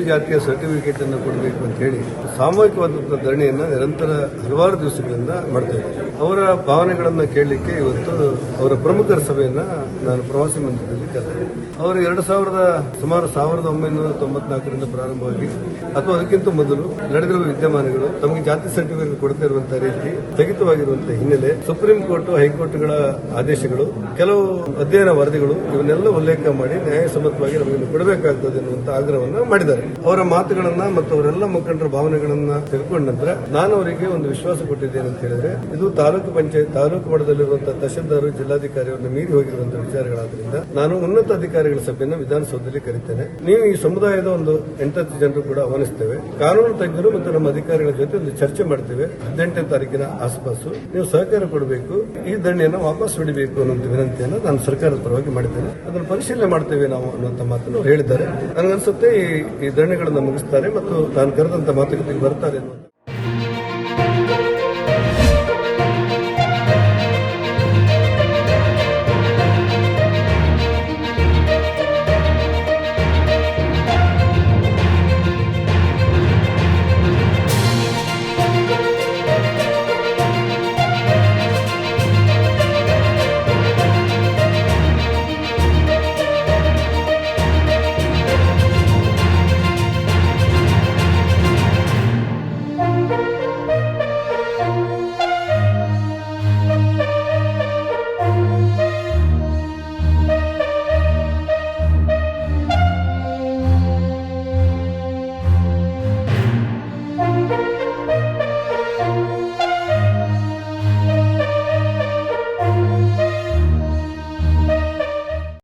ಜಾತಿಯ ಸರ್ಟಿಫಿಕೇಟ್ ಅನ್ನು ಕೊಡಬೇಕು ಅಂತ ಹೇಳಿ ಸಾಮೂಹಿಕವಾದಂತಹ ಧರಣಿಯನ್ನ ನಿರಂತರ ಹಲವಾರು ದಿವಸಗಳಿಂದ ಮಾಡ್ತಾ ಇದ್ದಾರೆ. ಅವರ ಭಾವನೆಗಳನ್ನ ಕೇಳಲಿಕ್ಕೆ ಇವತ್ತು ಅವರ ಪ್ರಮುಖರ ಸಭೆಯನ್ನ ನಾನು ಪ್ರವಾಸಿ ಮಂದಿರದಲ್ಲಿ ಕರೆದೆ. ಅವರು ಸುಮಾರು 1994ರಿಂದ ಪ್ರಾರಂಭವಾಗಿ ಅಥವಾ ಅದಕ್ಕಿಂತ ಮೊದಲು ನಡೆದಿರುವ ವಿದ್ಯಮಾನಗಳು ತಮಗೆ ಜಾತಿ ಸರ್ಟಿಫಿಕೇಟ್ ಕೊಡ್ತಾ ಇರುವಂತಹ ರೀತಿ ಸ್ಥಗಿತವಾಗಿರುವಂತಹ ಹಿನ್ನೆಲೆ ಸುಪ್ರೀಂ ಕೋರ್ಟ್ ಹೈಕೋರ್ಟ್ಗಳ ಆದೇಶಗಳು, ಕೆಲವು ಅಧ್ಯಯನ ವರದಿಗಳು ಇವನ್ನೆಲ್ಲ ಉಲ್ಲೇಖ ಮಾಡಿ ನ್ಯಾಯಸಮ್ಮತವಾಗಿ ನಮಗೆ ಕೊಡಬೇಕಾಗ್ತದೆ ಎನ್ನುವಂತ ಆಗ್ರಹವನ್ನ ಮಾಡಿದ್ದಾರೆ. ಅವರ ಮಾತುಗಳನ್ನ ಮತ್ತು ಅವರೆಲ್ಲ ಮುಖಂಡರ ಭಾವನೆಗಳನ್ನ ತೆಗೆದುಕೊಂಡ ನಂತರ ನಾನು ಅವರಿಗೆ ಒಂದು ವಿಶ್ವಾಸ ಕೊಟ್ಟಿದ್ದೇನೆ ಅಂತ ಹೇಳಿದ್ರೆ, ಇದು ತಾಲೂಕು ಮಟ್ಟದಲ್ಲಿರುವಂತಹ ತಹಶೀಲ್ದಾರ್, ಜಿಲ್ಲಾಧಿಕಾರಿಯವರನ್ನ ಮೀರಿ ಹೋಗಿರುವಂತಹ ವಿಚಾರಗಳಾದ್ರಿಂದ ನಾನು ಉನ್ನತ ಅಧಿಕಾರಿಗಳ ಸಭೆಯನ್ನು ವಿಧಾನಸೌಧದಲ್ಲಿ ಕರೀತೇನೆ. ನೀವು ಈ ಸಮುದಾಯದ ಒಂದು 8 ಜನರು ಕೂಡ ಆಹ್ವಾನಿಸ್ತೇವೆ. ಕಾನೂನು ತಜ್ಞರು ಮತ್ತು ನಮ್ಮ ಅಧಿಕಾರಿಗಳ ಜೊತೆ ಒಂದು ಚರ್ಚೆ ಮಾಡ್ತೇವೆ. 18ನೇ ತಾರೀಕಿನ ಆಸುಪಾಸು ನೀವು ಸಹಕಾರ ಕೊಡಬೇಕು, ಈ ದಂಡೆಯನ್ನು ವಾಪಸ್ ಹೊಡಿಬೇಕು ಅನ್ನುವಂಥ ವಿನಂತಿಯನ್ನು ನಾನು ಸರ್ಕಾರದ ಪರವಾಗಿ ಮಾಡಿದ್ದೇನೆ. ಅದನ್ನು ಪರಿಶೀಲನೆ ಮಾಡ್ತೇವೆ ನಾವು ಅನ್ನುವಂಥ ಮಾತನ್ನು ಹೇಳಿದ್ದಾರೆ. ನನಗನ್ಸುತ್ತೆ ಈ ದಂಡೆಗಳನ್ನು ಮುಗಿಸ್ತಾರೆ ಮತ್ತು ನಾನು ಕರೆದಂತ ಮಾತುಕತೆಗೆ ಬರ್ತಾರೆ.